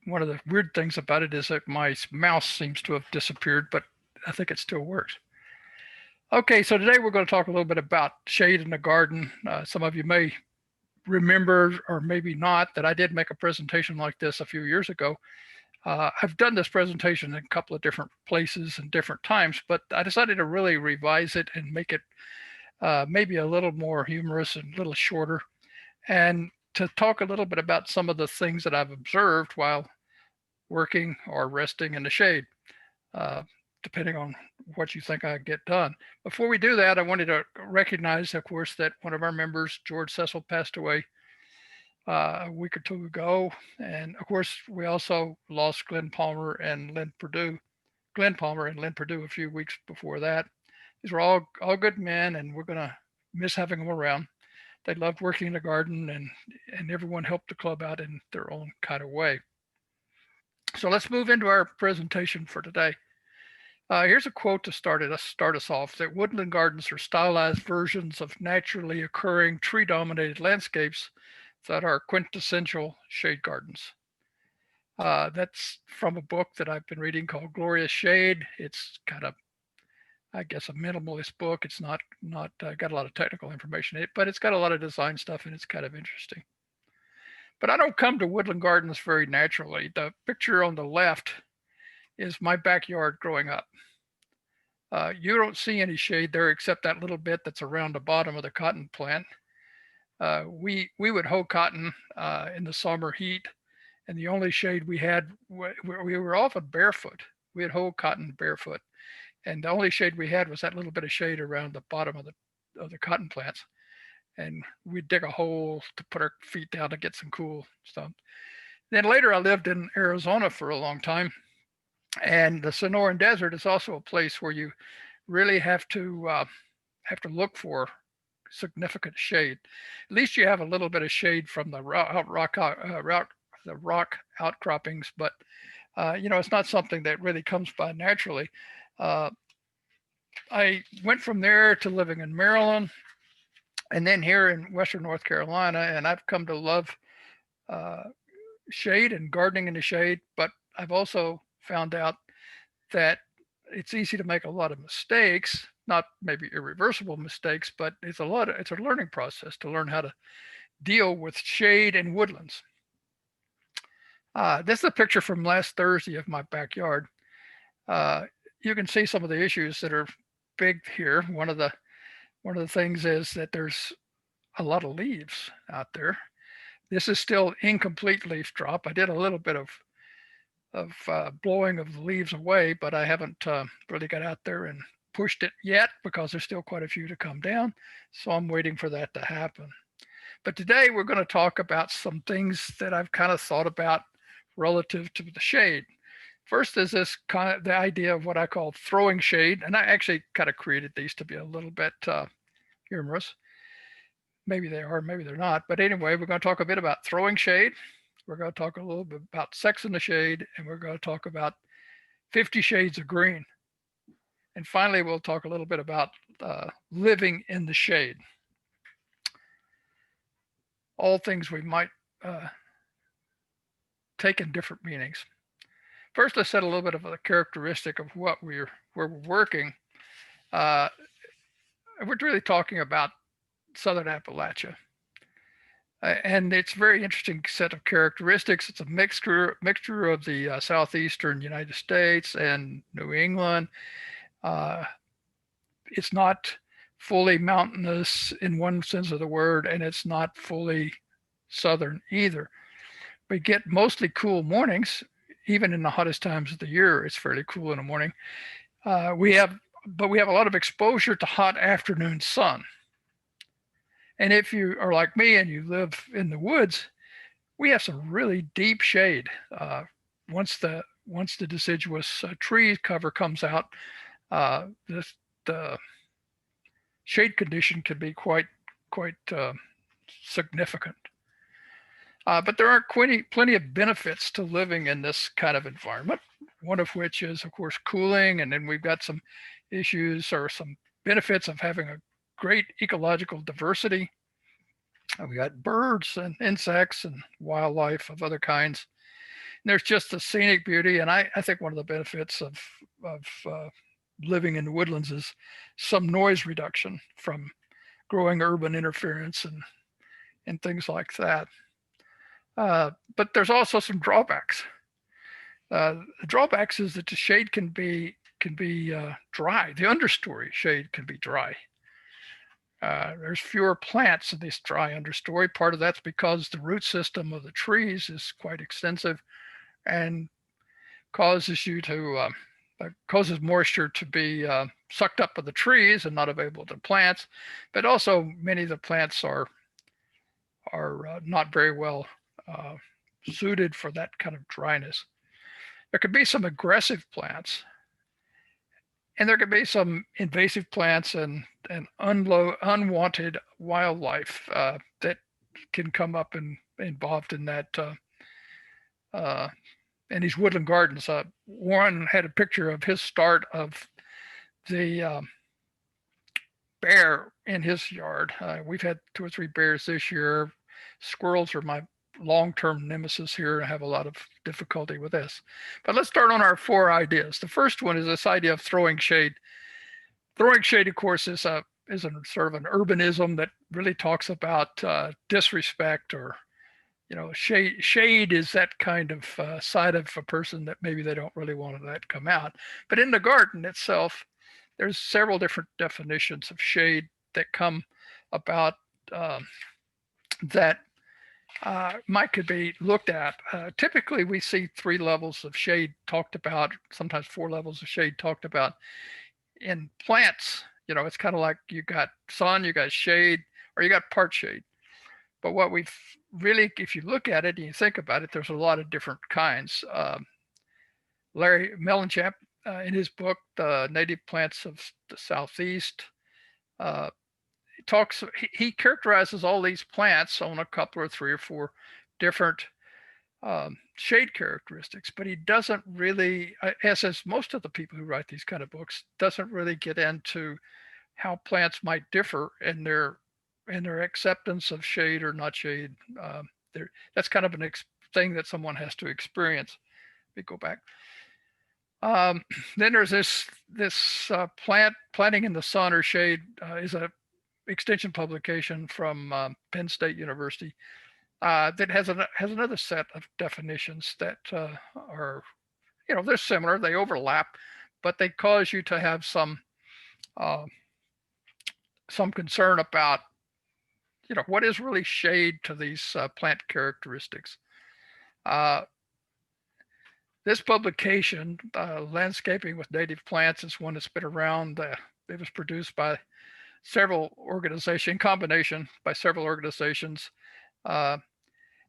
one of the weird things about it is that my mouse seems to have disappeared, but I think it still works. Okay, so today we're going to talk a little bit about shade in the garden. Some of you may remember, or maybe not, that I did make a presentation like this a few years ago. I've done this presentation in a couple of different places and different times, but I decided to really revise it and make it maybe a little more humorous and a little shorter, and to talk a little bit about some of the things that I've observed while working or resting in the shade, uh, depending on what you think I get done. Before we do that, I wanted to recognize, of course, that one of our members, George Cecil, passed away a week or two ago. And of course, we also lost Glenn Palmer and Lynn Purdue. Glenn Palmer and Lynn Purdue a few weeks before that. These were all good men, and we're going to miss having them around. They loved working in the garden, and everyone helped the club out in their own kind of way. So let's move into our presentation for today. Here's a quote to start us off: that woodland gardens are stylized versions of naturally occurring tree-dominated landscapes that are quintessential shade gardens. That's from a book that I've been reading called Glorious Shade. It's kind of, I guess, a minimalist book. It's not got a lot of technical information in it, but it's got a lot of design stuff, and it's kind of interesting. But I don't come to woodland gardens very naturally. The picture on the left is my backyard growing up. You don't see any shade there except that little bit that's around the bottom of the cotton plant. We would hoe cotton in the summer heat, and the only shade we had, we were often barefoot. We'd hoe cotton barefoot, and the only shade we had was that little bit of shade around the bottom of the cotton plants. And we'd dig a hole to put our feet down to get some cool stuff. Then later, I lived in Arizona for a long time, and the Sonoran Desert is also a place where you really have to look for significant shade. At least you have a little bit of shade from the rock outcroppings, but it's not something that really comes by naturally. Uh, I went from there to living in Maryland, and then here in Western North Carolina, and I've come to love uh, shade and gardening in the shade. But I've also found out that it's easy to make a lot of mistakes, not maybe irreversible mistakes, but it's a learning process to learn how to deal with shade and woodlands. This is a picture from last Thursday of my backyard. You can see some of the issues that are big here. One of the things is that there's a lot of leaves out there. This is still incomplete leaf drop. I did a little bit of blowing of the leaves away, but I haven't really got out there and pushed it yet because there's still quite a few to come down. So I'm waiting for that to happen. But today we're going to talk about some things that I've kind of thought about relative to the shade. First is this kind of the idea of what I call throwing shade, and I actually kind of created these to be a little bit humorous. Maybe they are, maybe they're not. But anyway, we're going to talk a bit about throwing shade. We're going to talk a little bit about sex in the shade, and we're going to talk about 50 Shades of Green. And finally, we'll talk a little bit about living in the shade. All things we might take in different meanings. First, let's set a little bit of a characteristic of where we're working. We're really talking about Southern Appalachia. And it's a very interesting set of characteristics. It's a mixture of the southeastern United States and New England. It's not fully mountainous in one sense of the word, and it's not fully southern either. We get mostly cool mornings, even in the hottest times of the year. It's fairly cool in the morning. We have a lot of exposure to hot afternoon sun. And if you are like me and you live in the woods, we have some really deep shade. Once the deciduous tree cover comes out, the shade condition can be quite significant. But there are plenty of benefits to living in this kind of environment. One of which is, of course, cooling, and then we've got some issues or some benefits of having a great ecological diversity. We got birds and insects and wildlife of other kinds. there's just the scenic beauty. And I think one of the benefits of living in the woodlands is some noise reduction from growing urban interference and things like that. But there's also some drawbacks. The drawbacks is that the shade can be dry. The understory shade can be dry. There's fewer plants in this dry understory. Part of that's because the root system of the trees is quite extensive and causes you to causes moisture to be sucked up by the trees and not available to plants. But also many of the plants are not very well suited for that kind of dryness. There could be some aggressive plants, and there could be some invasive plants and unwanted wildlife that can come up and involved in that in these woodland gardens. Warren had a picture of his start of the bear in his yard. We've had 2 or 3 bears this year. Squirrels are my long-term nemesis here. I have a lot of difficulty with this. But let's start on our 4 ideas. The first one is this idea of throwing shade. Throwing shade, of course, is a sort of an urbanism that really talks about disrespect, or shade is that kind of side of a person that maybe they don't really want to let come out. But in the garden itself, there's several different definitions of shade that come about that could be looked at. Typically, we see 3 levels of shade talked about, sometimes 4 levels of shade talked about. In plants, it's kind of like you got sun, you got shade, or you got part shade. But what we've really, if you look at it and you think about it, there's a lot of different kinds. Larry Mellenchamp, in his book, The Native Plants of the Southeast, he characterizes all these plants on a couple or 3 or 4 different shade characteristics, but he doesn't really, as most of the people who write these kind of books, doesn't really get into how plants might differ in their acceptance of shade or not shade. That's kind of an thing that someone has to experience. Let me go back. Then there's this planting in the sun or shade is a extension publication from Penn State University that has another set of definitions that are, they're similar, they overlap, but they cause you to have some concern about, what is really shade to these plant characteristics. This publication, Landscaping with Native Plants, is one that's been around. It was produced by several organizations, in combination by several organizations. And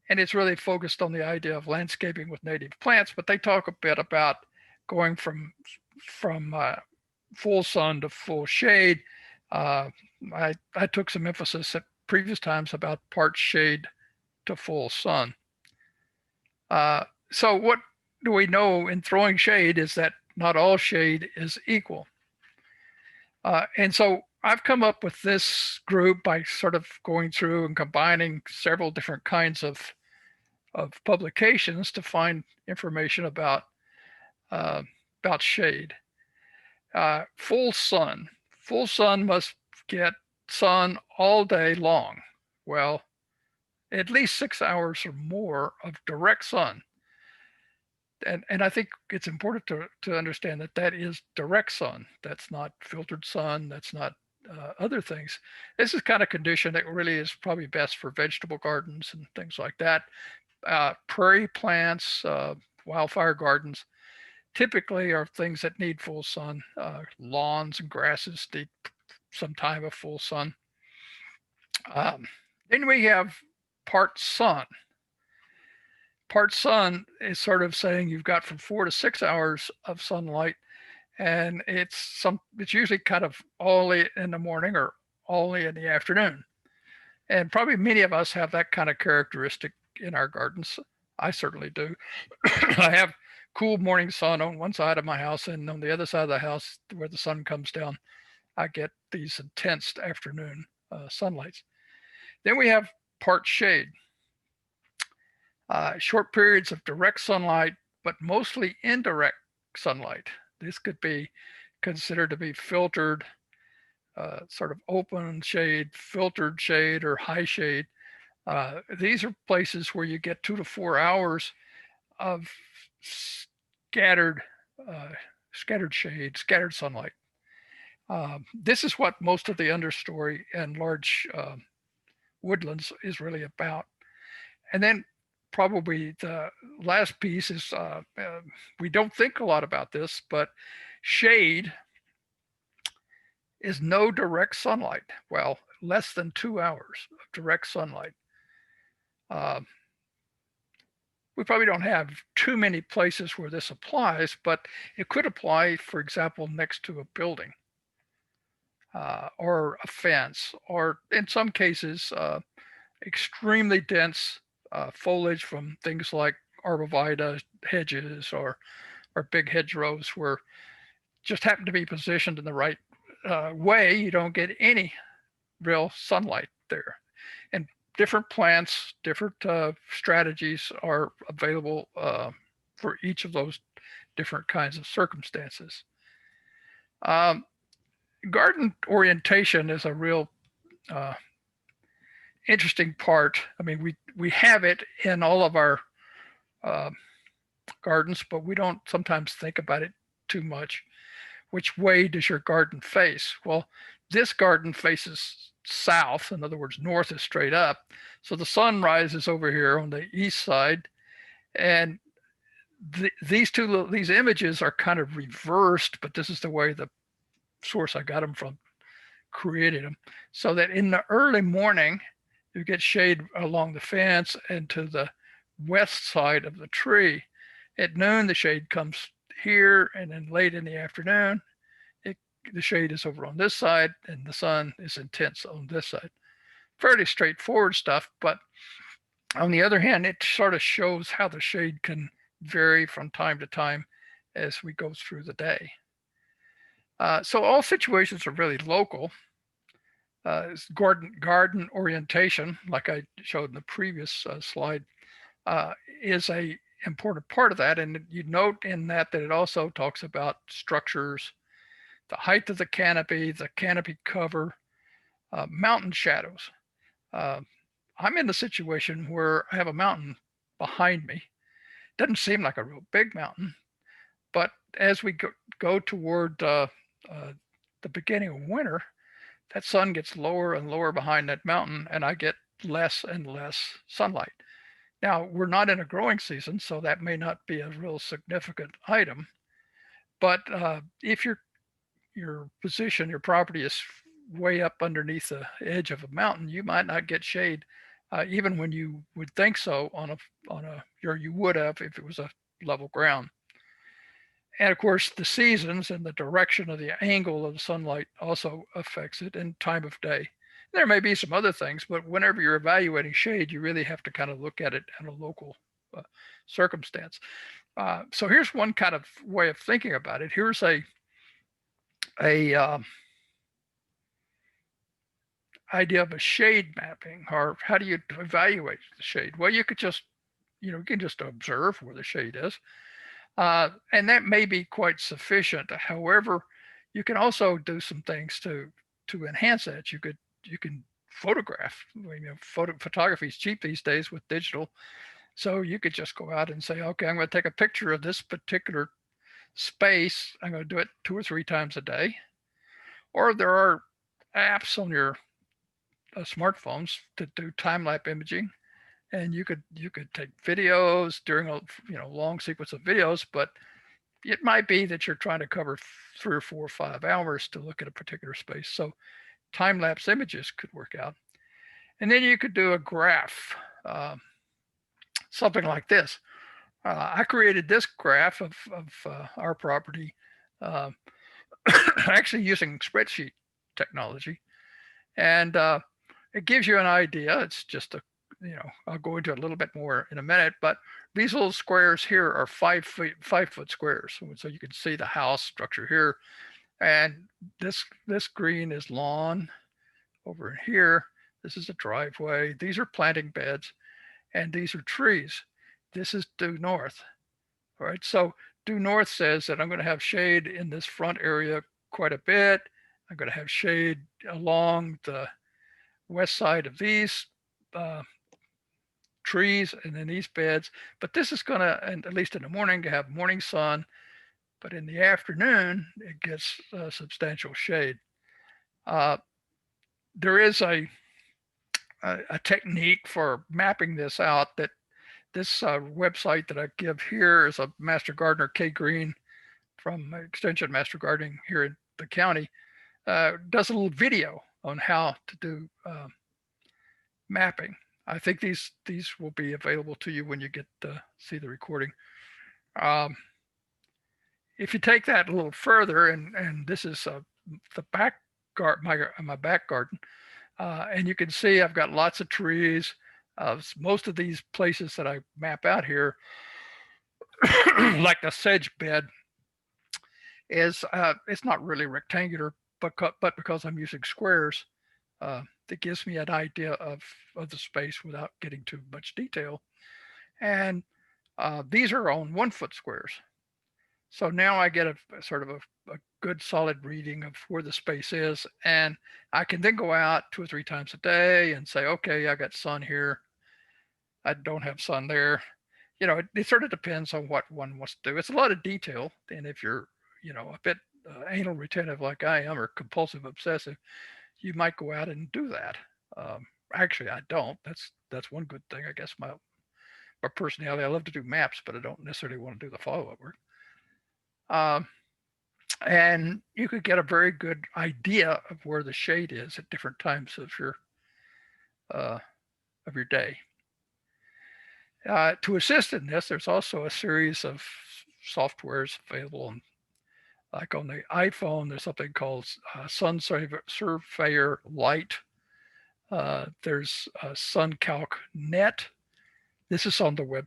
it's really focused on the idea of landscaping with native plants, but they talk a bit about going from full sun to full shade. I took some emphasis at previous times about part shade to full sun. So what do we know in throwing shade is that not all shade is equal. And so I've come up with this group by sort of going through and combining several different kinds of publications to find information about shade. Full sun must get sun all day long. Well, at least 6 hours or more of direct sun. And I think it's important to understand that is direct sun. That's not filtered sun. That's not other things. This is kind of condition that really is probably best for vegetable gardens and things like that. Prairie plants, wildfire gardens, typically are things that need full sun. Lawns and grasses need some time of full sun. Then we have part sun. Part sun is sort of saying you've got from 4 to 6 hours of sunlight, and it's usually kind of only in the morning or only in the afternoon. And probably many of us have that kind of characteristic in our gardens. I certainly do. I have cool morning sun on one side of my house, and on the other side of the house where the sun comes down, I get these intense afternoon sunlights. Then we have part shade. Short periods of direct sunlight, but mostly indirect sunlight. This could be considered to be filtered, sort of open shade, filtered shade, or high shade. These are places where you get 2 to 4 hours of scattered, uh, scattered shade, scattered sunlight. This is what most of the understory and large woodlands is really about. And then probably the last piece is we don't think a lot about this, but shade is no direct sunlight. Well, less than 2 hours of direct sunlight. Uh, we probably don't have too many places where this applies, but it could apply, for example, next to a building or a fence, or in some cases, extremely dense foliage from things like arborvitae, hedges, or big hedgerows where just happen to be positioned in the right way. You don't get any real sunlight there. And different plants, different strategies are available for each of those different kinds of circumstances. Um, Garden orientation is a real uh, interesting part. I mean, we have it in all of our uh, gardens, but we don't sometimes think about it too much. Which way does your garden face? Well, this garden faces south. In other words, north is straight up. So the sun rises over here on the east side, and these images are kind of reversed, but this is the way the source I got them from created them, so that in the early morning you get shade along the fence and to the west side of the tree. At noon the shade comes here, and then late in the afternoon the shade is over on this side and the sun is intense on this side. Fairly straightforward stuff, but on the other hand, it sort of shows how the shade can vary from time to time as we go through the day. So all situations are really local. Garden orientation, like I showed in the previous slide, is a important part of that. And you note in that it also talks about structures, the height of the canopy cover, mountain shadows. I'm in a situation where I have a mountain behind me. Doesn't seem like a real big mountain, but as we go toward the beginning of winter, that sun gets lower and lower behind that mountain, and I get less and less sunlight. Now, we're not in a growing season, so that may not be a real significant item. But if your position, your property is way up underneath the edge of a mountain, you might not get shade, even when you would think so or you would have if it was a level ground. And of course, the seasons and the direction of the angle of the sunlight also affects it, and time of day. There may be some other things, but whenever you're evaluating shade, you really have to kind of look at it in a local circumstance. So here's one kind of way of thinking about it. Here's a idea of a shade mapping, or how do you evaluate the shade? Well, you could just, you can just observe where the shade is. And that may be quite sufficient. However, you can also do some things to enhance that. You can photograph. Photography is cheap these days with digital, so you could just go out and say, okay, I'm going to take a picture of this particular space. I'm going to do it 2 or 3 times a day. Or there are apps on your smartphones to do time-lapse imaging, and you could take videos during a long sequence of videos, but it might be that you're trying to cover 3 or 4 or 5 hours to look at a particular space. So time-lapse images could work out. And then you could do a graph, something like this. I created this graph of our property, actually using spreadsheet technology, and it gives you an idea. It's just I'll go into it a little bit more in a minute, but these little squares here are 5 foot squares. So you can see the house structure here. And this green is lawn over here. This is a driveway. These are planting beds, and these are trees. this is due north. All right, so due north says that I'm going to have shade in this front area quite a bit. I'm going to have shade along the west side of these uh, trees and in these beds. But this is going to, at least in the morning, have morning sun. But in the afternoon, it gets substantial shade. There is a technique for mapping this out that this website that I give here is a Master Gardener, Kay Green from Extension Master Gardening here in the county, does a little video on how to do mapping. I think these will be available to you when you get to see the recording. If you take that a little further, and this is the back garden, my back garden, and you can see I've got lots of trees. Most of these places that I map out here, like the sedge bed, is it's not really rectangular, but because I'm using squares, that gives me an idea of the space without getting too much detail. And these are on 1 foot squares. So now I get a sort of a good solid reading of where the space is. And I can then go out 2 or 3 times a day and say, okay, I got sun here. I don't have sun there. You know, it sort of depends on what one wants to do. It's a lot of detail. And if you're, you know, a bit anal retentive like I am, or compulsive obsessive, you might go out and do that. Actually, I don't. That's one good thing. I guess my personality, I love to do maps, but I don't necessarily want to do the follow-up work. And you could get a very good idea of where the shade is at different times of your day. To assist in this, there's also a series of softwares available. Like on the iPhone, there's something called Sun Surveyor Lite. There's SunCalc Net. This is on the web.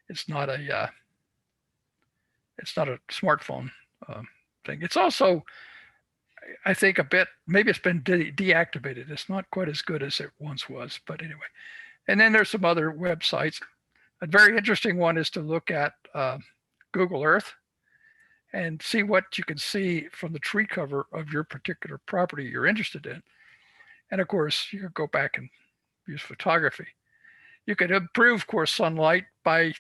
It's not a smartphone thing. It's also, I think, a bit, maybe it's been deactivated. It's not quite as good as it once was, but anyway. And then there's some other websites. A very interesting one is to look at Google Earth and see what you can see from the tree cover of your particular property you're interested in. And of course, you can go back and use photography. You could improve, of course, sunlight by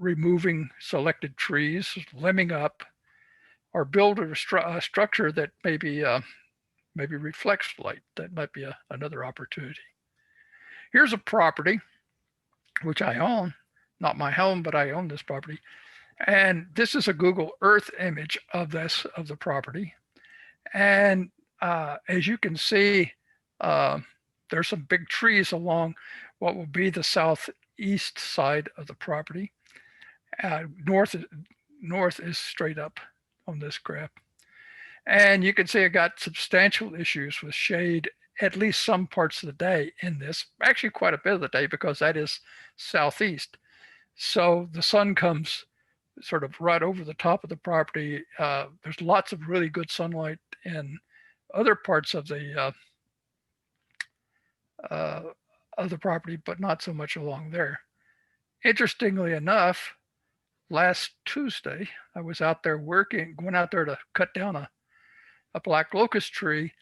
removing selected trees, limbing up, or build a structure that maybe reflects light. That might be another opportunity. Here's a property which I own, not my home, but I own this property. And this is a Google Earth image of the property. And as you can see, there's some big trees along what will be the southeast side of the property. North is straight up on this graph. And you can see I got substantial issues with shade at least some parts of the day in this, actually quite a bit of the day, because that is southeast. So the sun comes sort of right over the top of the property. There's lots of really good sunlight in other parts of the property, but not so much along there. Interestingly enough, last Tuesday, I was out there went out there to cut down a black locust tree,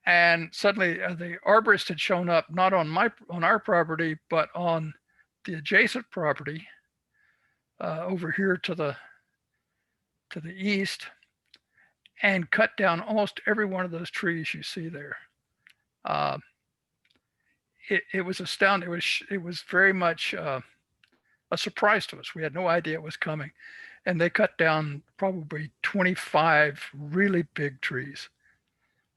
and suddenly the arborist had shown up not on our property, but on the adjacent property over here to the east, and cut down almost every one of those trees you see there. It was astounding. It was very much a surprise to us. We had no idea it was coming. And they cut down probably 25 really big trees.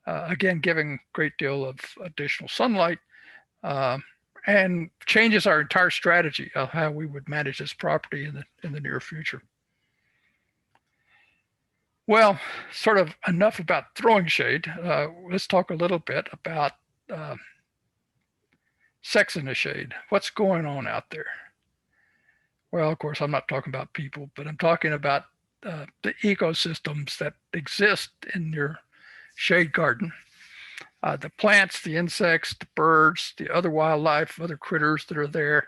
Again, giving a great deal of additional sunlight, and changes our entire strategy of how we would manage this property in the near future. Well, sort of enough about throwing shade. Let's talk a little bit about sex in the shade. What's going on out there? Well, of course, I'm not talking about people, but I'm talking about the ecosystems that exist in your shade garden. The plants, the insects, the birds, the other wildlife, other critters that are there.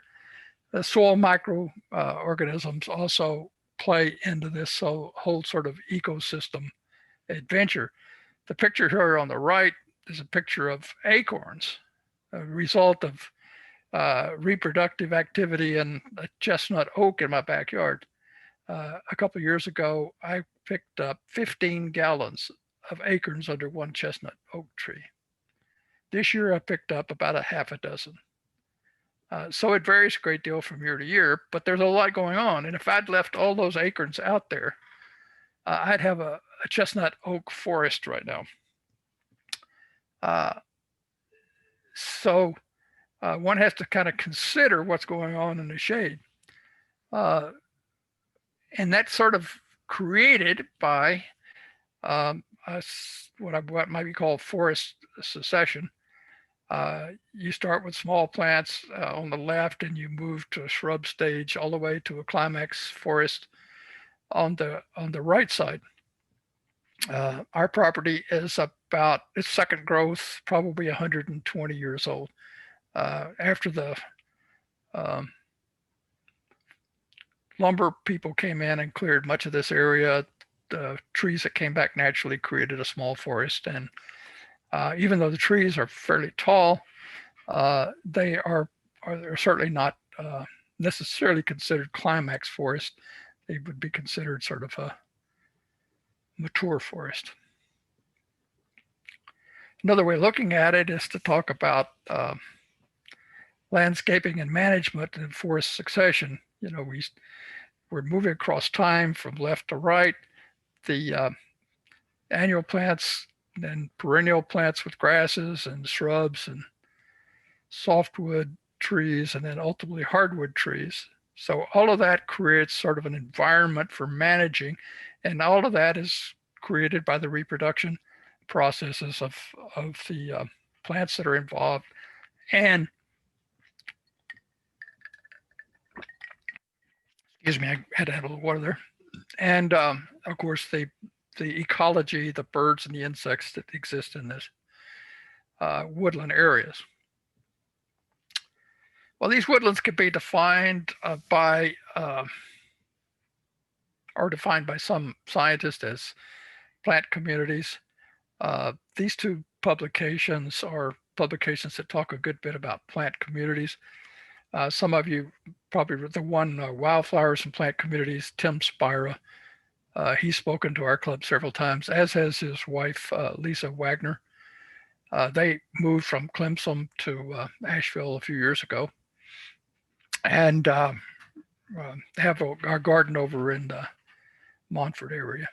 The soil microorganisms also play into this whole sort of ecosystem adventure. The picture here on the right is a picture of acorns, a result of reproductive activity in a chestnut oak in my backyard. A couple of years ago, I picked up 15 gallons of acorns under one chestnut oak tree. This year, I picked up about a half a dozen. So it varies a great deal from year to year, but there's a lot going on. And if I'd left all those acorns out there, I'd have a chestnut oak forest right now. So one has to kind of consider what's going on in the shade. And that's sort of created by what might be called forest succession. You start with small plants on the left, and you move to a shrub stage all the way to a climax forest on the right side. Our property is about its second growth, probably 120 years old. After the lumber people came in and cleared much of this area, the trees that came back naturally created a small forest. And even though the trees are fairly tall, they're certainly not necessarily considered climax forest. They would be considered sort of a mature forest. Another way of looking at it is to talk about landscaping and management and forest succession. You know, we're moving across time from left to right. The annual plants and perennial plants with grasses and shrubs and softwood trees, and then ultimately hardwood trees. So all of that creates sort of an environment for managing, and all of that is created by the reproduction processes of the plants that are involved. And excuse me, I had to have a little water there. And of course, the ecology, the birds and the insects that exist in this woodland areas. Well, these woodlands can be defined defined by some scientists as plant communities. These two publications are publications that talk a good bit about plant communities. Some of you probably read the one, Wildflowers and Plant Communities, Tim Spira. He's spoken to our club several times, as has his wife, Lisa Wagner. They moved from Clemson to Asheville a few years ago, and have our garden over in the Montford area.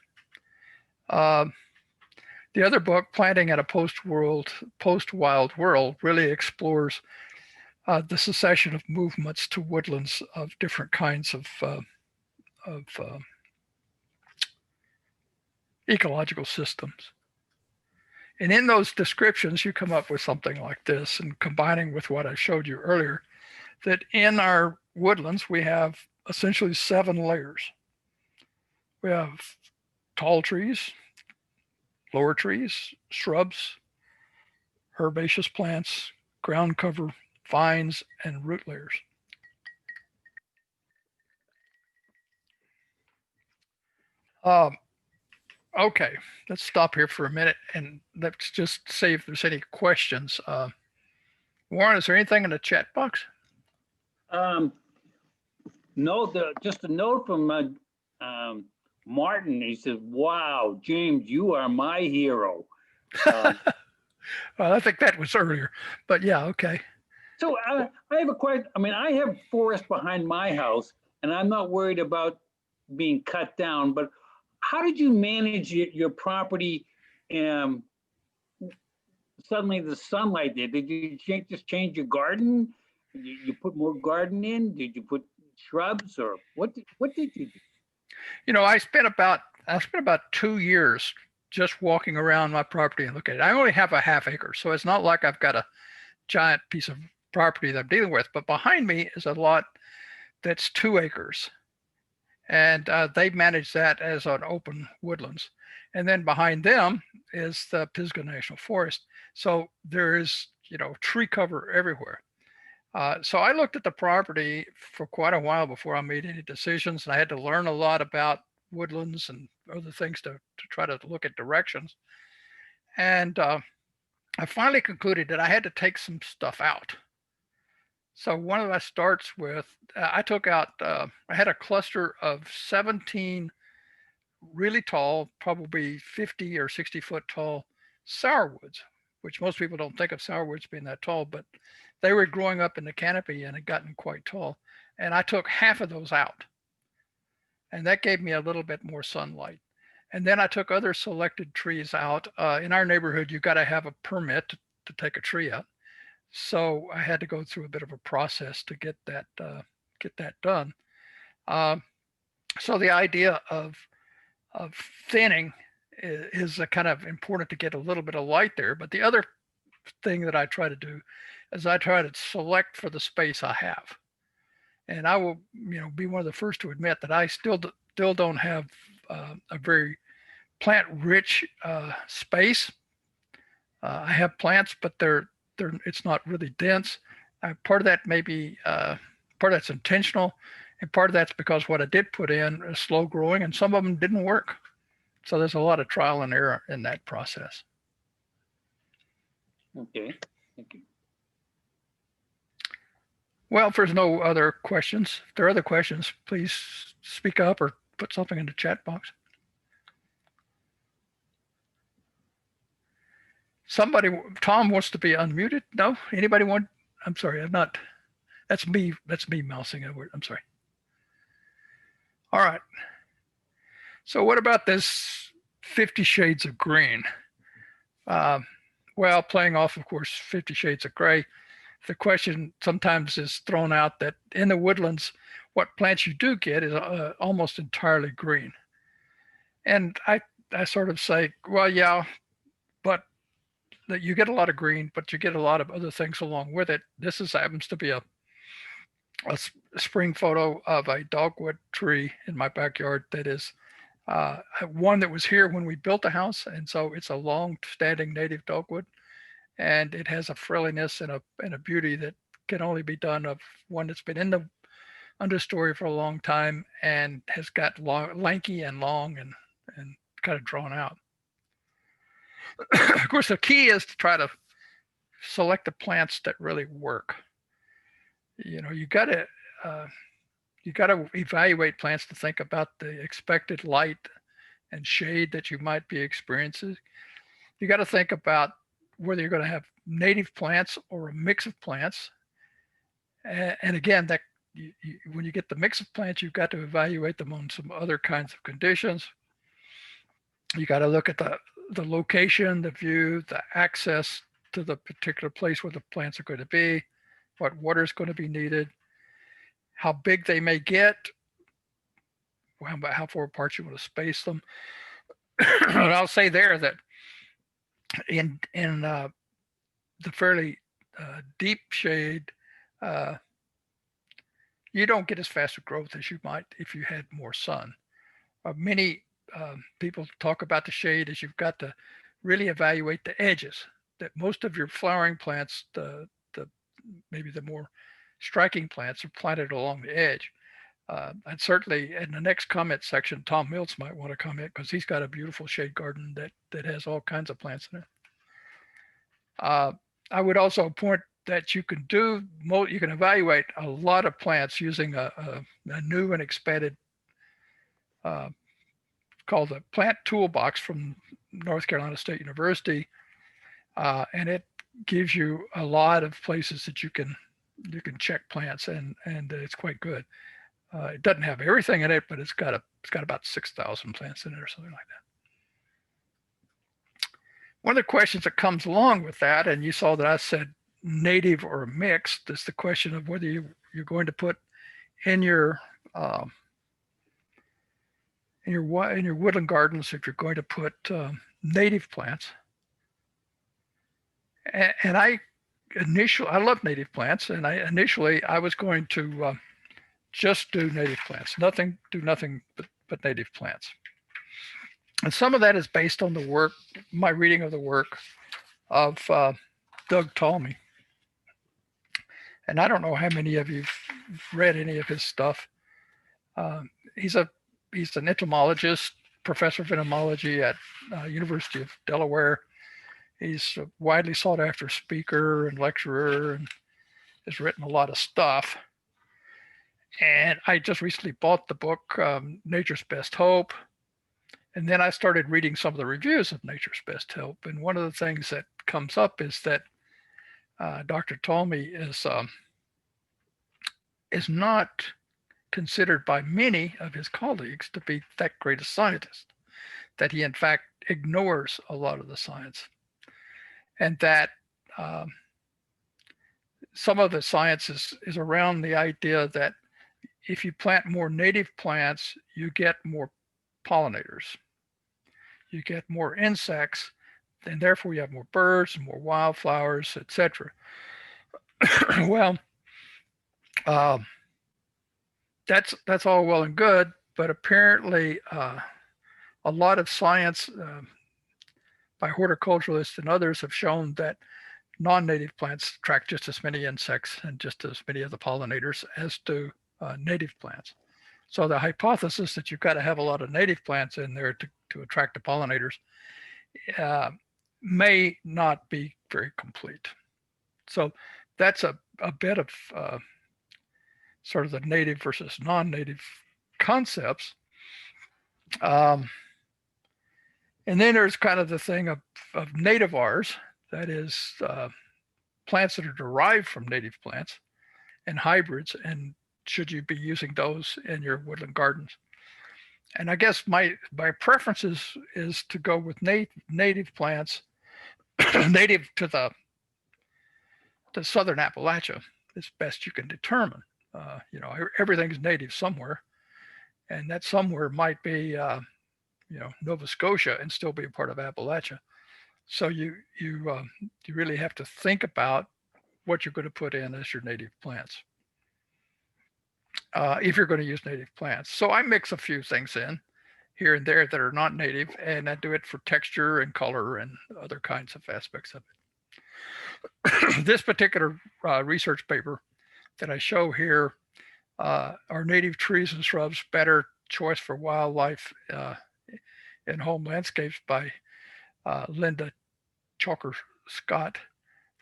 The other book, Planting in a Post-Wild World, really explores the succession of movements to woodlands of different kinds of ecological systems. And in those descriptions, you come up with something like this, and combining with what I showed you earlier, that in our woodlands, we have essentially 7 layers. We have tall trees, lower trees, shrubs, herbaceous plants, ground cover, vines, and root layers. Okay, let's stop here for a minute and let's just see if there's any questions. Warren, is there anything in the chat box? No, just a note from Martin. He says, "Wow, James, you are my hero." Well, I think that was earlier, but yeah, okay. So I have a question. I mean, I have forest behind my house, and I'm not worried about being cut down. But how did you manage your property? Suddenly, the sunlight there. Did you just change your garden? You put more garden in? Did you put shrubs, or what did you do? You know, I spent about 2 years just walking around my property and looking at it. I only have a half acre, so it's not like I've got a giant piece of property that I'm dealing with. But behind me is a lot that's 2 acres, and they manage that as an open woodlands. And then behind them is the Pisgah National Forest. So there is, you know, tree cover everywhere. So I looked at the property for quite a while before I made any decisions, and I had to learn a lot about woodlands and other things to try to look at directions. And I finally concluded that I had to take some stuff out. So one of my starts with, I took out, I had a cluster of 17 really tall, probably 50 or 60-foot tall sourwoods, which most people don't think of sourwoods being that tall, but they were growing up in the canopy and had gotten quite tall. And I took half of those out. And that gave me a little bit more sunlight. And then I took other selected trees out. In our neighborhood, you got to have a permit to take a tree out. So I had to go through a bit of a process to get that done. So the idea of thinning is a kind of important to get a little bit of light there. But the other thing that I try to do is I try to select for the space I have. And I will, be one of the first to admit that I still don't have a very plant-rich space. I have plants, but it's not really dense. Part of that may be part of that's intentional, and part of that's because what I did put in is slow growing, and some of them didn't work. So there's a lot of trial and error in that process. Okay, thank you. Well, if there's no other questions, if there are other questions, please speak up or put something in the chat box. Tom wants to be unmuted. No, anybody want? I'm sorry, I'm not. That's me mousing over. I'm sorry. All right. So what about this 50 Shades of Green? Well, playing off, of course, 50 Shades of Gray, the question sometimes is thrown out that in the woodlands, what plants you do get is almost entirely green. And I sort of say, well, yeah, but you get a lot of green, but you get a lot of other things along with it. This happens to be a spring photo of a dogwood tree in my backyard that is one that was here when we built the house. And so it's a long-standing native dogwood. And it has a frilliness and a beauty that can only be done of one that's been in the understory for a long time and has got lanky and long and kind of drawn out. Of course, the key is to try to select the plants that really work. You got to evaluate plants to think about the expected light and shade that you might be experiencing. You got to think about whether you're going to have native plants or a mix of plants. And again, that when you get the mix of plants, you've got to evaluate them on some other kinds of conditions. You got to look at the location, the view, the access to the particular place where the plants are going to be, what water is going to be needed, how big they may get, how far apart you want to space them. And I'll say there that in the fairly deep shade, you don't get as fast a growth as you might if you had more sun. Many people talk about the shade as you've got to really evaluate the edges. That most of your flowering plants, maybe the more striking plants, are planted along the edge. And certainly in the next comment section, Tom Mills might want to comment because he's got a beautiful shade garden that has all kinds of plants in it. I would also point that you can evaluate a lot of plants using a new and expanded called the Plant Toolbox from North Carolina State University, and it gives you a lot of places that you can check plants, and it's quite good. It doesn't have everything in it, but it's got about 6,000 plants in it or something like that. One of the questions that comes along with that, and you saw that I said native or mixed, is the question of whether you're going to put in your woodland gardens, if you're going to put native plants. And I love native plants, and initially I was going to just do native plants, do nothing but native plants. And some of that is based on my reading of the work of Doug Talmy. And I don't know how many of you've read any of his stuff. He's an entomologist, professor of entomology at University of Delaware. He's a widely sought after speaker and lecturer and has written a lot of stuff. And I just recently bought the book, Nature's Best Hope. And then I started reading some of the reviews of Nature's Best Hope. And one of the things that comes up is that Dr. Talmy is not considered by many of his colleagues to be that great a scientist, that he in fact ignores a lot of the science, and that some of the science is around the idea that if you plant more native plants, you get more pollinators, you get more insects, and therefore you have more birds and more wildflowers, etc. Well, that's all well and good, but apparently a lot of science by horticulturalists and others have shown that non-native plants attract just as many insects and just as many of the pollinators as do native plants. So the hypothesis that you've got to have a lot of native plants in there to attract the pollinators may not be very complete. So that's a bit of sort of the native versus non-native concepts. And then there's kind of the thing of nativars, that is plants that are derived from native plants and hybrids, and should you be using those in your woodland gardens? And I guess my preference is to go with native plants, native to southern Appalachia as best you can determine. Everything's native somewhere, and that somewhere might be Nova Scotia and still be a part of Appalachia. So you really have to think about what you're going to put in as your native plants if you're going to use native plants. So I mix a few things in here and there that are not native, and I do it for texture and color and other kinds of aspects of it. This particular research paper that I show here, are native trees and shrubs better choice for wildlife in home landscapes, by Linda Chalker Scott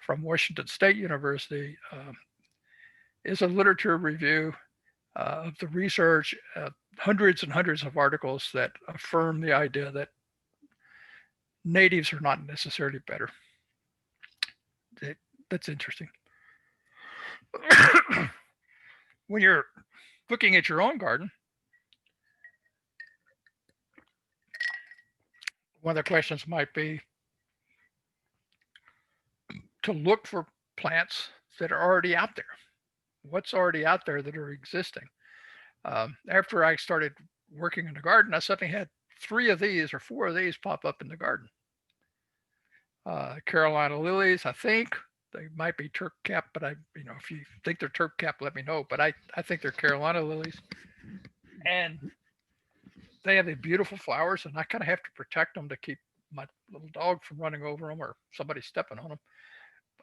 from Washington State University, is a literature review of the research, hundreds and hundreds of articles that affirm the idea that natives are not necessarily better. That's interesting. When you're looking at your own garden, one of the questions might be to look for plants that are already out there. What's already out there that are existing? After I started working in the garden, I suddenly had 3 of these or 4 of these pop up in the garden. Carolina lilies, I think. They might be Turk cap, but if you think they're Turk cap, let me know. But I think they're Carolina lilies. And they have these beautiful flowers, and I kind of have to protect them to keep my little dog from running over them or somebody stepping on them.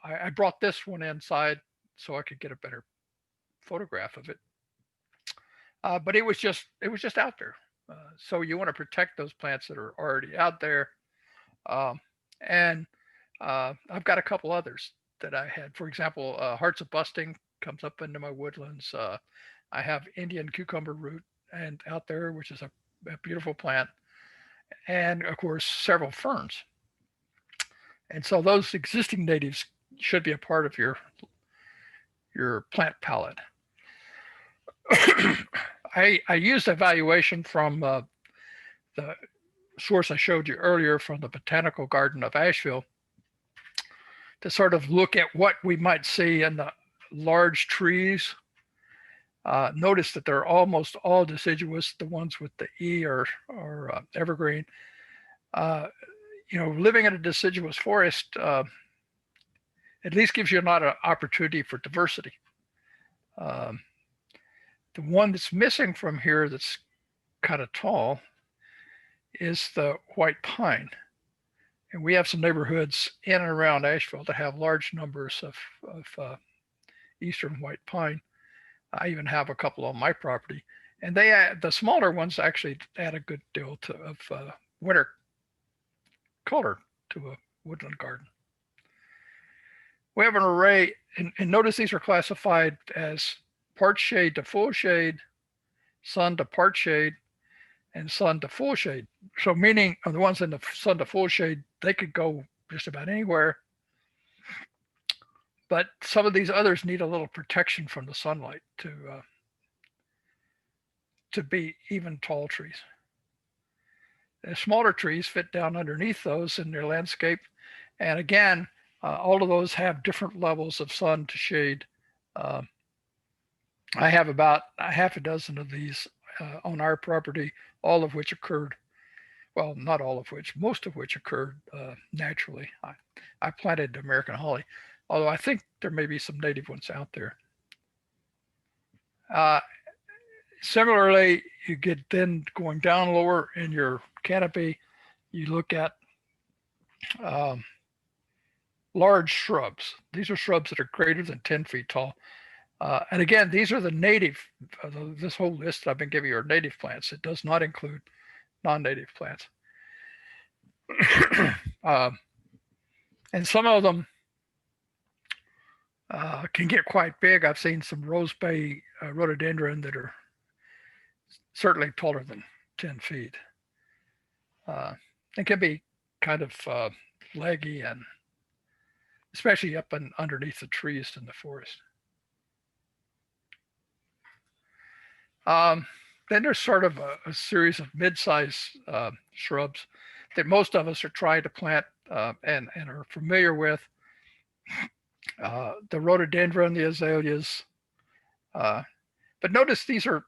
I brought this one inside so I could get a better photograph of it. But it was just out there. So you want to protect those plants that are already out there. And I've got a couple others that I had. For example, Hearts of Busting comes up into my woodlands. I have Indian cucumber root and out there, which is a beautiful plant. And of course, several ferns. And so those existing natives should be a part of your plant palette. I used evaluation from the source I showed you earlier from the Botanical Garden of Asheville to sort of look at what we might see in the large trees. Notice that they're almost all deciduous. The ones with the E are evergreen. Living in a deciduous forest at least gives you a lot of opportunity for diversity. The one that's missing from here that's kind of tall is the white pine. And we have some neighborhoods in and around Asheville that have large numbers of eastern white pine. I even have a couple on my property, and the smaller ones actually add a good deal of winter color to a woodland garden. We have an array, and notice these are classified as part shade to full shade, sun to part shade, and sun to full shade. So meaning the ones in the sun to full shade, they could go just about anywhere. But some of these others need a little protection from the sunlight to be even tall trees. The smaller trees fit down underneath those in their landscape. And again, all of those have different levels of sun to shade. Uh, I have about a half a dozen of these on our property, all of which occurred, well, not all of which, most of which occurred naturally. I planted American holly, although I think there may be some native ones out there. Similarly, you get then going down lower in your canopy, you look at large shrubs. These are shrubs that are greater than 10 feet tall. And again, these are the native, this whole list that I've been giving you are native plants. It does not include non-native plants. And some of them can get quite big. I've seen some rose bay rhododendron that are certainly taller than 10 feet. It can be kind of leggy, and especially up and underneath the trees in the forest. Then there's sort of a series of mid-size shrubs that most of us are trying to plant and are familiar with. The rhododendron, the azaleas. But notice these are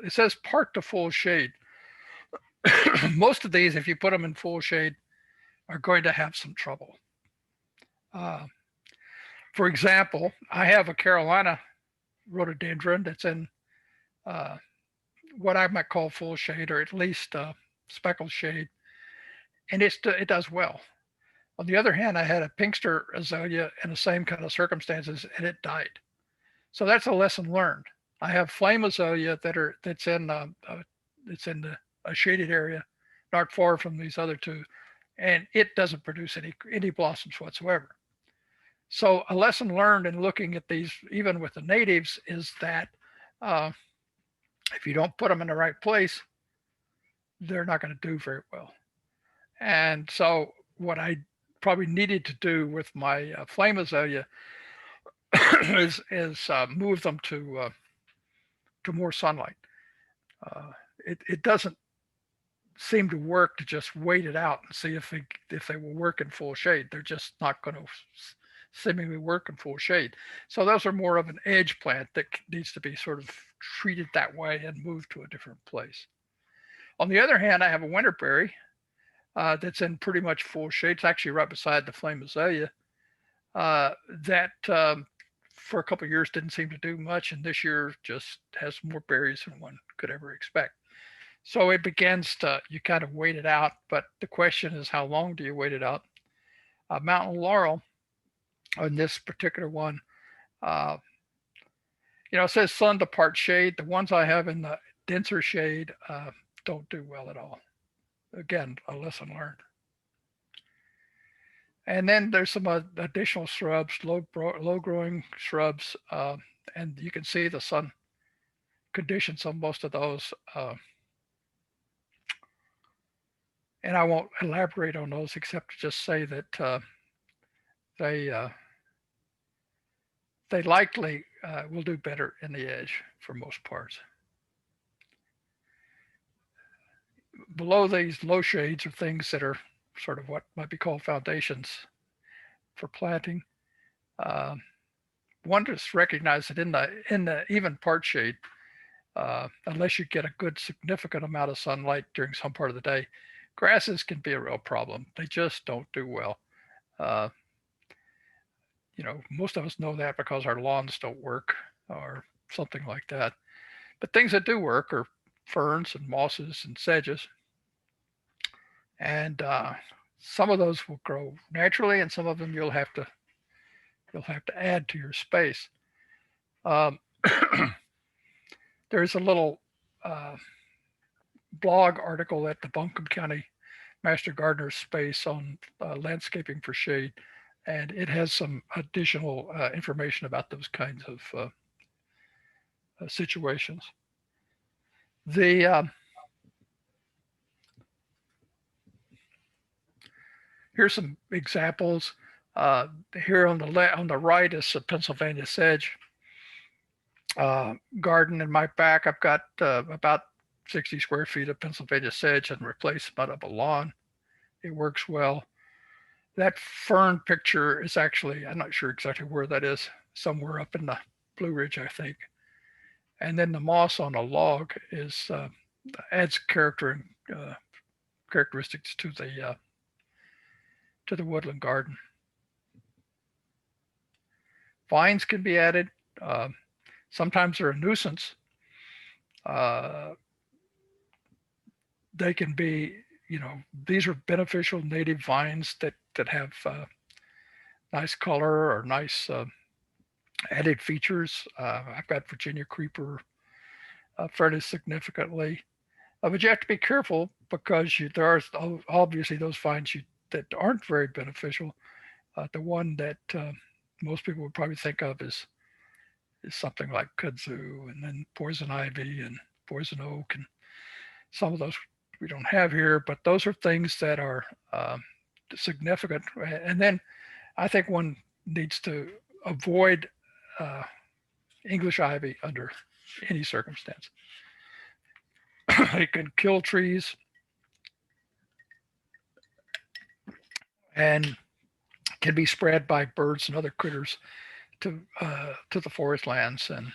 it says part to full shade. Most of these, if you put them in full shade, are going to have some trouble. For example, I have a Carolina rhododendron that's in what I might call full shade, or at least speckled shade, and it does well. On the other hand, I had a pinkster azalea in the same kind of circumstances, and it died. So that's a lesson learned. I have flame azalea that's in a shaded area, not far from these other two, and it doesn't produce any blossoms whatsoever. So a lesson learned in looking at these, even with the natives, is that if you don't put them in the right place, they're not going to do very well. And so what I probably needed to do with my flame azalea is move them to more sunlight. It doesn't seem to work to just wait it out and see if they will work in full shade. They're just not going to seemingly work in full shade. So those are more of an edge plant that needs to be sort of treated that way and moved to a different place. On the other hand, I have a winterberry that's in pretty much full shade. It's actually right beside the flame azalea that for a couple of years didn't seem to do much, and this year just has more berries than one could ever expect. So it begins to, you kind of wait it out, but the question is, how long do you wait it out? Mountain laurel on this particular one, it says sun to part shade. The ones I have in the denser shade don't do well at all. Again, a lesson learned. And then there's some additional shrubs, low growing shrubs, and you can see the sun conditions on most of those. And I won't elaborate on those except to just say that they likely will do better in the edge for most parts. Below these low shades are things that are sort of what might be called foundations for planting. One just recognize that in the even part shade, unless you get a good significant amount of sunlight during some part of the day, grasses can be a real problem. They just don't do well. Most of us know that because our lawns don't work or something like that. But things that do work are ferns and mosses and sedges. And some of those will grow naturally, and some of them you'll have to add to your space. Um, there's a little blog article at the Buncombe County Master Gardener's Space on landscaping for shade, and it has some additional information about those kinds of situations. The here's some examples. Here on the right is a Pennsylvania sedge garden. In my back, I've got about 60 square feet of Pennsylvania sedge and replacement of a lawn. It works well. That fern picture is actually, I'm not sure exactly where that is, somewhere up in the Blue Ridge, I think. And then the moss on a log is adds character and characteristics to the woodland garden. Vines can be added. Sometimes they're a nuisance. They can be, these are beneficial native vines that have nice color or nice added features. I've got Virginia creeper fairly significantly. But you have to be careful because there are obviously those vines that aren't very beneficial. The one that most people would probably think of is something like kudzu, and then poison ivy and poison oak, and some of those we don't have here, but those are things that are significant. And then I think one needs to avoid English ivy under any circumstance. It can kill trees and can be spread by birds and other critters to the forest lands and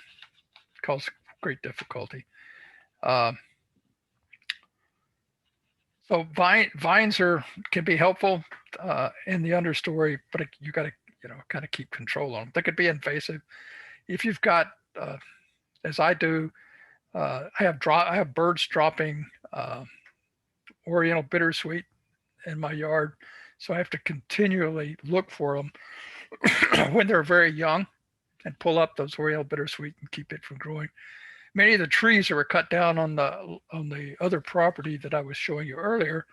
cause great difficulty. So vines can be helpful in the understory, but you got to kind of keep control on them. They could be invasive if you've got, as I do. I have birds dropping Oriental bittersweet in my yard, so I have to continually look for them when they're very young and pull up those Oriental bittersweet and keep it from growing. Many of the trees that were cut down on the other property that I was showing you earlier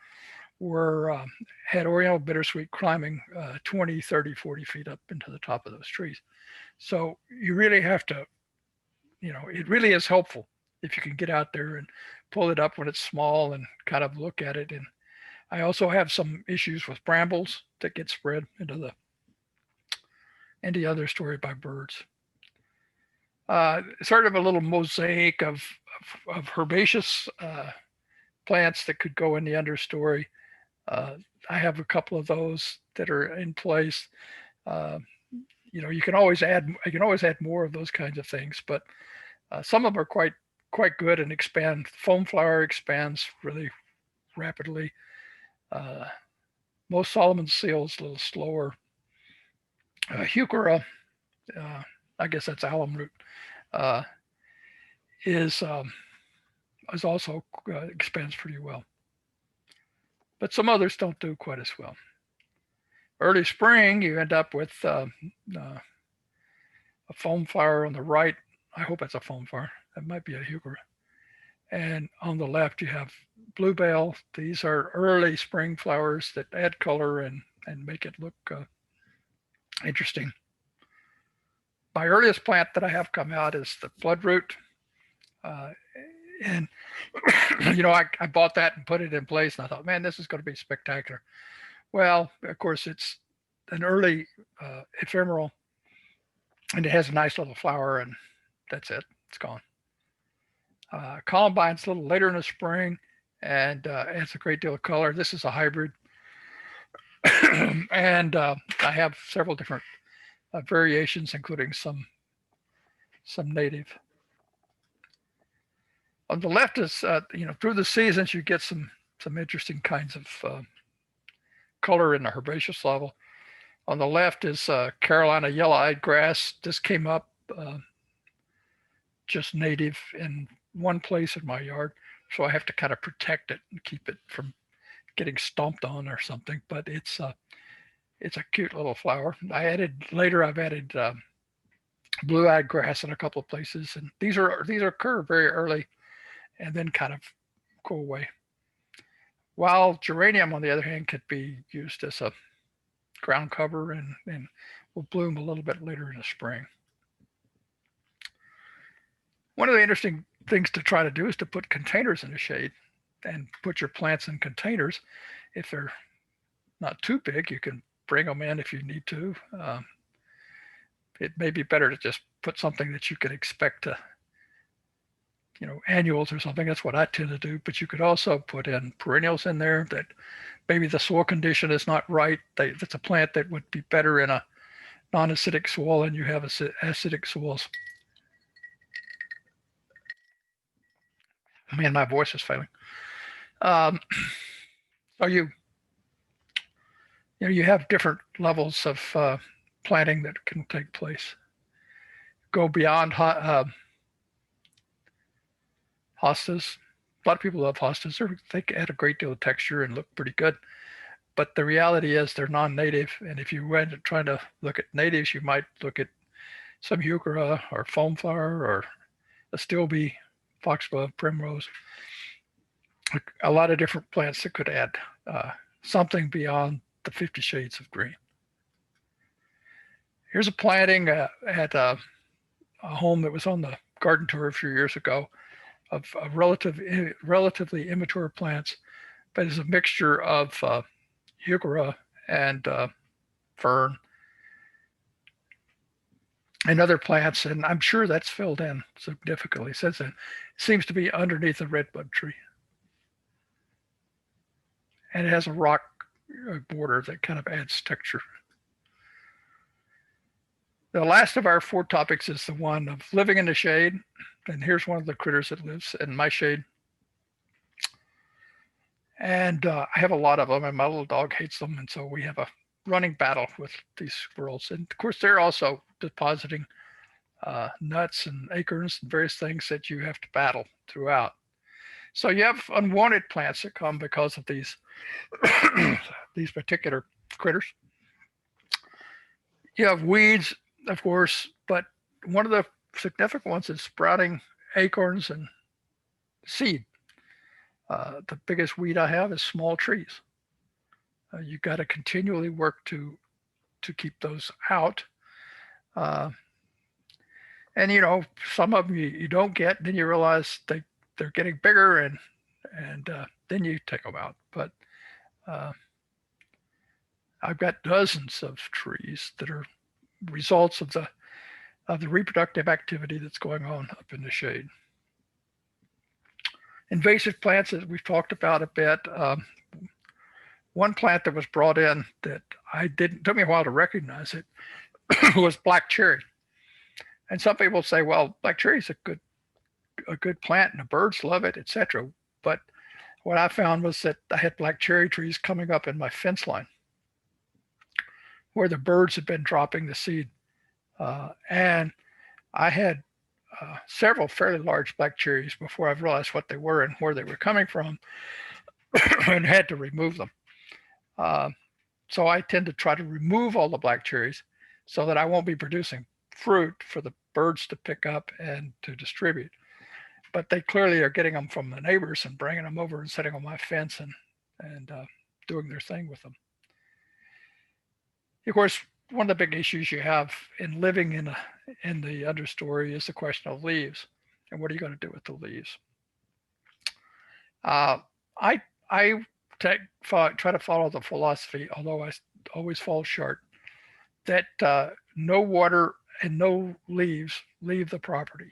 had Oriental bittersweet climbing 20, 30, 40 feet up into the top of those trees. So you really have to, it really is helpful if you can get out there and pull it up when it's small and kind of look at it. And I also have some issues with brambles that get spread into the understory by birds. Sort of a little mosaic of herbaceous plants that could go in the understory. I have a couple of those that are in place. You can always add more of those kinds of things, but some of them are quite good and expand. Foam flower expands really rapidly. Most Solomon seals a little slower. Heuchera, I guess that's alum root, is also expands pretty well. But some others don't do quite as well. Early spring, you end up with a foam flower on the right. I hope it's a foam flower. That might be a heuchera. And on the left, you have bluebell. These are early spring flowers that add color and make it look interesting. My earliest plant that I have come out is the bloodroot. And, I bought that and put it in place, and I thought, man, this is going to be spectacular. Well, of course, it's an early ephemeral, and it has a nice little flower, and that's it. It's gone. Columbine's a little later in the spring and adds a great deal of color. This is a hybrid. And I have several different variations, including some native. On the left is, through the seasons, you get some interesting kinds of color in the herbaceous level. On the left is Carolina yellow-eyed grass. This came up just native in one place in my yard, so I have to kind of protect it and keep it from getting stomped on or something. But it's a cute little flower. I've added blue-eyed grass in a couple of places, and these occur very early and then kind of go away. While geranium, on the other hand, could be used as a ground cover and will bloom a little bit later in the spring. One of the interesting things to try to do is to put containers in the shade and put your plants in containers. If they're not too big, you can bring them in if you need to. It may be better to just put something that you could expect to, annuals or something. That's what I tend to do. But you could also put in perennials in there that maybe the soil condition is not right. That's a plant that would be better in a non-acidic soil, and you have acidic soils. Man, my voice is failing. So you have different levels of planting that can take place. Go beyond hostas. A lot of people love hostas. They add a great deal of texture and look pretty good. But the reality is they're non-native. And if you went trying to look at natives, you might look at some heuchera or foamflower or astilbe, foxglove, primrose. A lot of different plants that could add something beyond the 50 shades of green. Here's a planting at a home that was on the garden tour a few years ago of relatively immature plants, but it's a mixture of heuchera and fern and other plants, and I'm sure that's filled in significantly since then. It seems to be underneath a redbud tree. And it has a rock border that kind of adds texture. The last of our 4 topics is the one of living in the shade. And here's one of the critters that lives in my shade. And I have a lot of them, and my little dog hates them. And so we have a running battle with these squirrels. And of course, they're also depositing nuts and acorns and various things that you have to battle throughout. So you have unwanted plants that come because of these these particular critters. You have weeds, of course, but one of the significant ones is sprouting acorns and seed. The biggest weed I have is small trees. You've got to continually work to keep those out. And some of them you don't get, and then you realize they're getting bigger, and then you take them out. But I've got dozens of trees that are results of the reproductive activity that's going on up in the shade. Invasive plants, as we've talked about a bit. One plant that was brought in that took me a while to recognize it was black cherry. And some people say, well, black cherry is a good plant and the birds love it, etc. But what I found was that I had black cherry trees coming up in my fence line where the birds had been dropping the seed. And I had several fairly large black cherries before I realized what they were and where they were coming from and had to remove them. So I tend to try to remove all the black cherries so that I won't be producing fruit for the birds to pick up and to distribute. But they clearly are getting them from the neighbors and bringing them over and setting on my fence and doing their thing with them. Of course, one of the big issues you have in living in the understory is the question of leaves, and what are you going to do with the leaves? I try to follow the philosophy, although I always fall short, that no water and no leaves leave the property.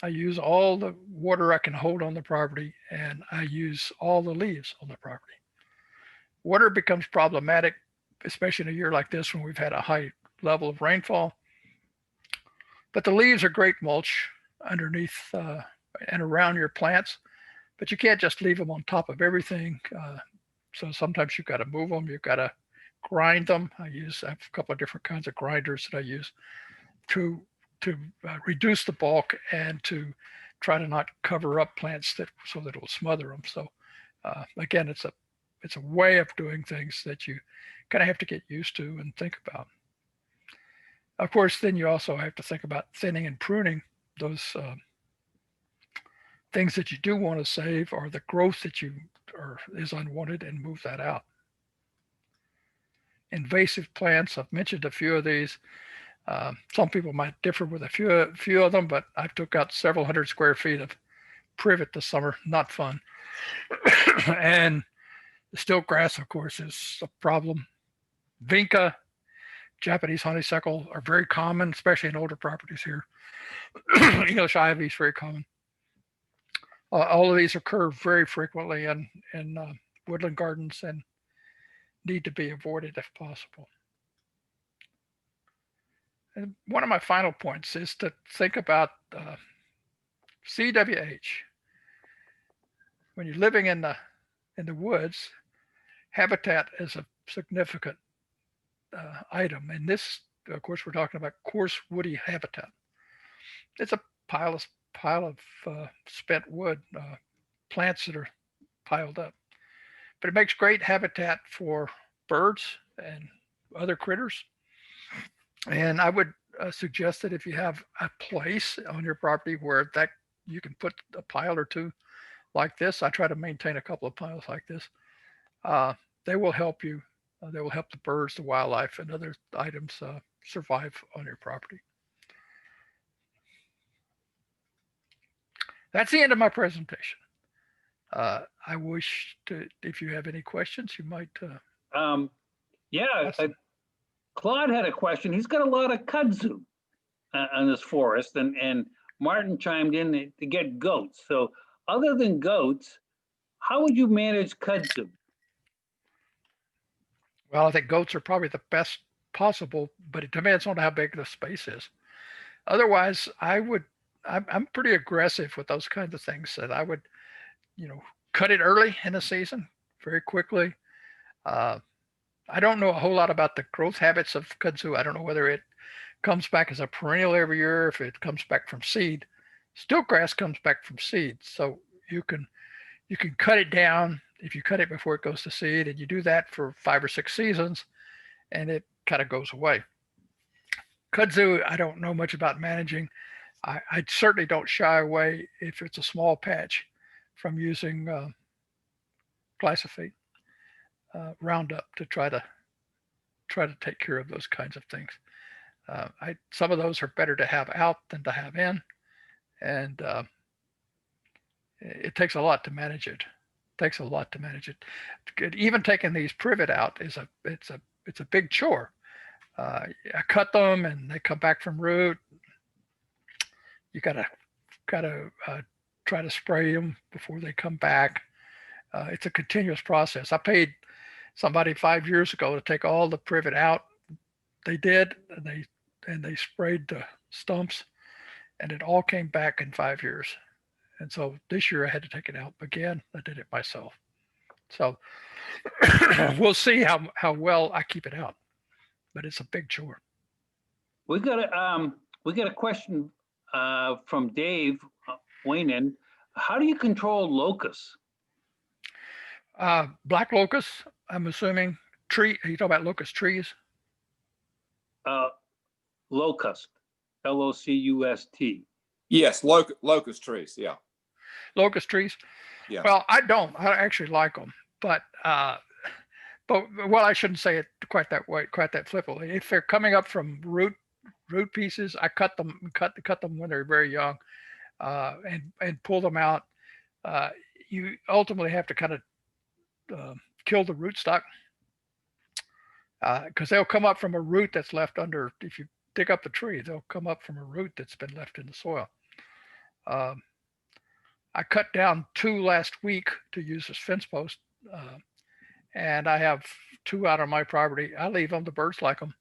I use all the water I can hold on the property, and I use all the leaves on the property. Water becomes problematic, especially in a year like this when we've had a high level of rainfall. But the leaves are great mulch underneath and around your plants, but you can't just leave them on top of everything. So sometimes you've got to move them, you've got to grind them. I have a couple of different kinds of grinders that I use to reduce the bulk and to try to not cover up plants so that it will smother them. So again, it's a way of doing things that you kind of have to get used to and think about. Of course, then you also have to think about thinning and pruning those things that you do want to save, or the growth that is unwanted, and move that out. Invasive plants, I've mentioned a few of these. Some people might differ with a few of them, but I took out several hundred square feet of privet this summer. Not fun. And the stilt grass, of course, is a problem. Vinca, Japanese honeysuckle are very common, especially in older properties here. English ivy is very common. All of these occur very frequently in woodland gardens and need to be avoided if possible. And one of my final points is to think about CWH. When you're living in the woods, habitat is a significant item. And this, of course, we're talking about coarse woody habitat. It's a pile of spent wood, plants that are piled up. But it makes great habitat for birds and other critters. And I would suggest that if you have a place on your property where that you can put a pile or two like this, I try to maintain a couple of piles like this. They will help you. They will help the birds, the wildlife, and other items survive on your property. That's the end of my presentation. I wish to, if you have any questions, you might. Yeah, Claude had a question. He's got a lot of kudzu on this forest, and Martin chimed in to get goats. So other than goats, how would you manage kudzu? Well, I think goats are probably the best possible, but it depends on how big the space is. Otherwise, I'm pretty aggressive with those kinds of things. That I would, cut it early in the season, very quickly. I don't know a whole lot about the growth habits of kudzu. I don't know whether it comes back as a perennial every year, if it comes back from seed. Stilt grass comes back from seed, so you can cut it down if you cut it before it goes to seed, and you do that for 5 or 6 seasons, and it kind of goes away. Kudzu, I don't know much about managing. I certainly don't shy away if it's a small patch from using glyphosate, Roundup, to try to take care of those kinds of things. Some of those are better to have out than to have in, and it takes a lot to manage it. Even taking these privet out it's a big chore. I cut them and they come back from root. You gotta try to spray them before they come back. It's a continuous process. I paid somebody 5 years ago to take all the privet out. They did, and they sprayed the stumps, and it all came back in 5 years. And so this year I had to take it out again. I did it myself. So we'll see how well I keep it out, but it's a big chore. We got a question from Dave Waynan. How do you control locusts? Black locusts, I'm assuming. Tree? Are you talking about locust trees? Locust, Locust. Yes, locust trees. Yeah. Locust trees. Yeah. Well, I don't. I actually like them, but well, I shouldn't say it quite that way, quite that flippantly. If they're coming up from root pieces, I cut them when they're very young, and pull them out. You ultimately have to kind of kill the rootstock, because they'll come up from a root that's left under. If you dig up the tree, they'll come up from a root that's been left in the soil. I cut down 2 last week to use as fence posts, and I have 2 out on my property. I leave them; the birds like them,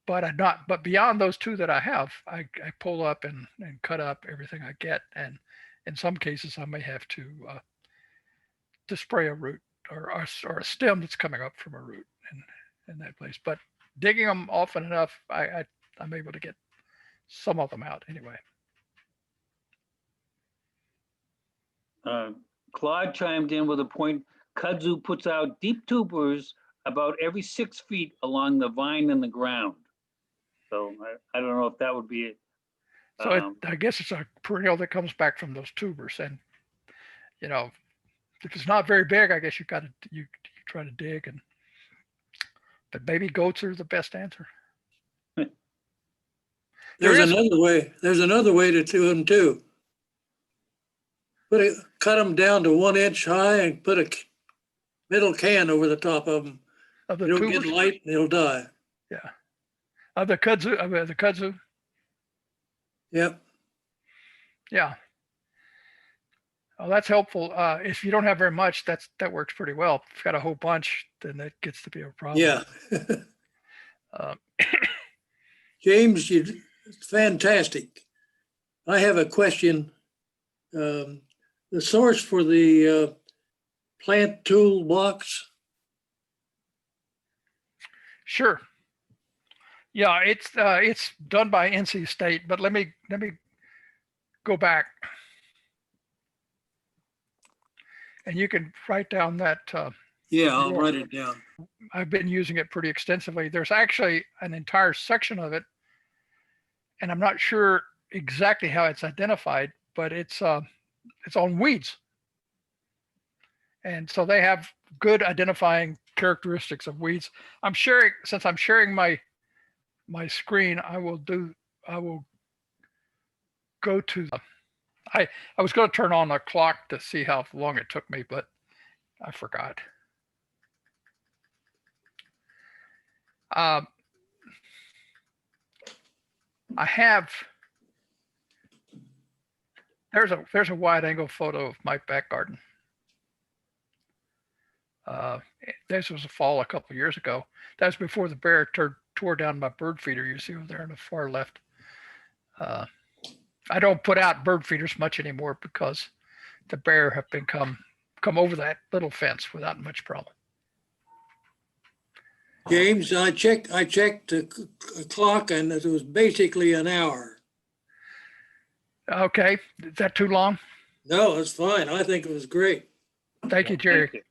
But beyond those 2 that I have, I pull up and cut up everything I get, and in some cases I may have to spray a root or a stem that's coming up from a root in that place. But digging them often enough, I'm able to get some of them out anyway. Claude chimed in with a point. Kudzu puts out deep tubers about every 6 feet along the vine in the ground. So I don't know if that would be it. So I guess it's a perennial that comes back from those tubers, and you know, if it's not very big, I guess you try to dig, but baby goats are the best answer. There's another way. There's another way to do them too. Cut them down to 1 inch high and put a metal can over the top of them. Of the It'll tubers? get light and it'll die. Yeah. Of the kudzu, the kudzu. Yep. Yeah. Oh, that's helpful. If you don't have very much, that works pretty well. If you've got a whole bunch, then that gets to be a problem. Yeah. Um, James, it's fantastic. I have a question. The source for the plant toolbox. Sure. Yeah, it's done by NC State, but let me go back, and you can write down that. Yeah, I'll write it down. I've been using it pretty extensively. There's actually an entire section of it, and I'm not sure exactly how it's identified, but it's on weeds, and so they have good identifying characteristics of weeds. Since I'm sharing my screen, I will go to I was going to turn on a clock to see how long it took me, but I forgot. I have there's a wide angle photo of my back garden. This was a fall a couple of years ago. That was before the bear tore down my bird feeder. You see over there on the far left. I don't put out bird feeders much anymore because the bear have come over that little fence without much problem. James, I checked the clock and it was basically an hour. Okay, is that too long? No, it's fine. I think it was great. Thank you, Jerry. Thank you.